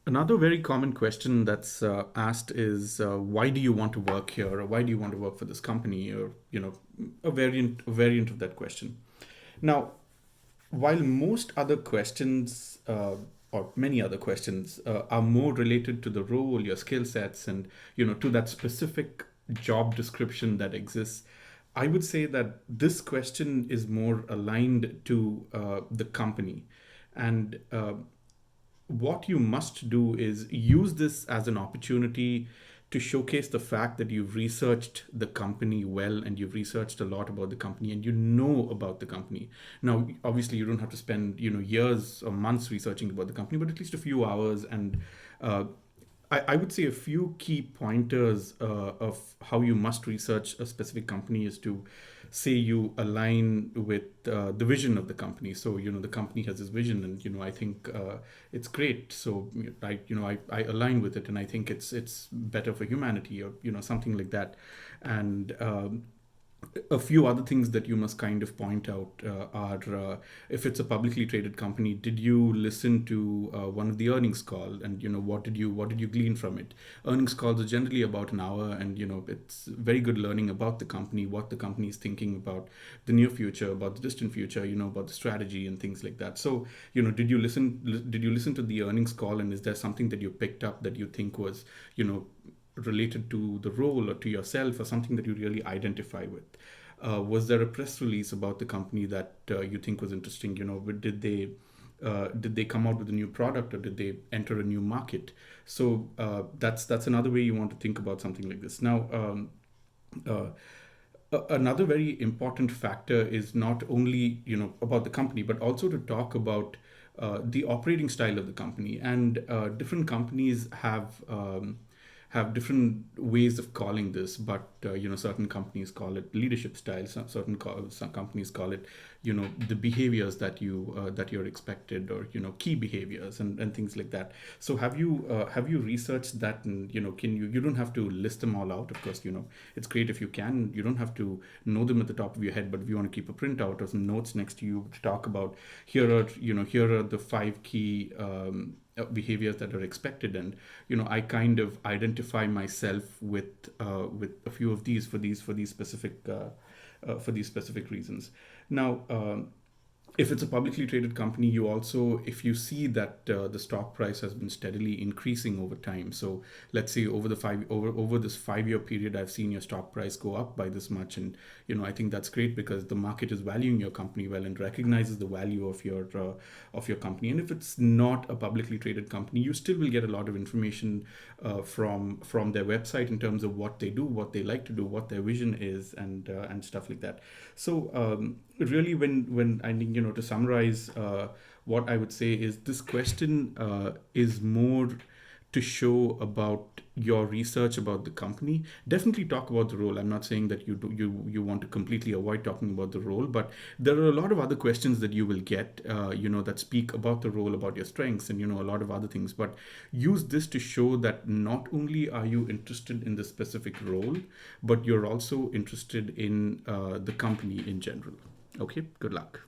Another very common question that's asked is why do you want to work here, or why do you want to work for this company, or a variant of that question. Now, while most other questions or many other questions are more related to the role, your skill sets, and to that specific job description that exists, I would say that this question is more aligned to the company. And what you must do is use this as an opportunity to showcase the fact that you've researched the company well, and you've researched a lot about the company, and you know about the company. Now, obviously, you don't have to spend years or months researching about the company, but at least a few hours. And uh, I would say a few key pointers of how you must research a specific company is to say you align with the vision of the company. So the company has this vision, and I think it's great. So I align with it, and I think it's better for humanity, or something like that. And a few other things that you must kind of point out are if it's a publicly traded company, did you listen to one of the earnings call, and what did you glean from it? Earnings calls are generally about an hour, and it's very good learning about the company, what the company is thinking about the near future, about the distant future, about the strategy and things like that. So did you listen to the earnings call, and is there something that you picked up that you think was you know related to the role or to yourself, or something that you really identify with? Was there a press release about the company that you think was interesting? Did they come out with a new product, or did they enter a new market? So that's another way you want to think about something like this. Now, uh, another very important factor is not only about the company, but also to talk about the operating style of the company. And different companies have different ways of calling this, but certain companies call it leadership style. Some companies call it the behaviors that you're expected, or key behaviors, and things like that. So have you researched that? And can you don't have to list them all out, of course. It's great if you can. You don't have to know them at the top of your head, but if you want to keep a printout or some notes next to you to talk about, here are the five key behaviors that are expected. And I kind of identify myself with a few of these for these specific reasons. Now, if it's a publicly traded company, you also, if you see that the stock price has been steadily increasing over time. So let's say over this 5 year period, I've seen your stock price go up by this much. And I think that's great, because the market is valuing your company well, and recognizes the value of your company. And if it's not a publicly traded company, you still will get a lot of information from their website, in terms of what they do, what they like to do, what their vision is, and stuff like that. So really, when I think, to summarize, what I would say is, this question is more to show about your research about the company. Definitely talk about the role. I'm not saying that you want to completely avoid talking about the role, but there are a lot of other questions that you will get, that speak about the role, about your strengths, and a lot of other things. But use this to show that not only are you interested in the specific role, but you're also interested in the company in general. Okay, good luck.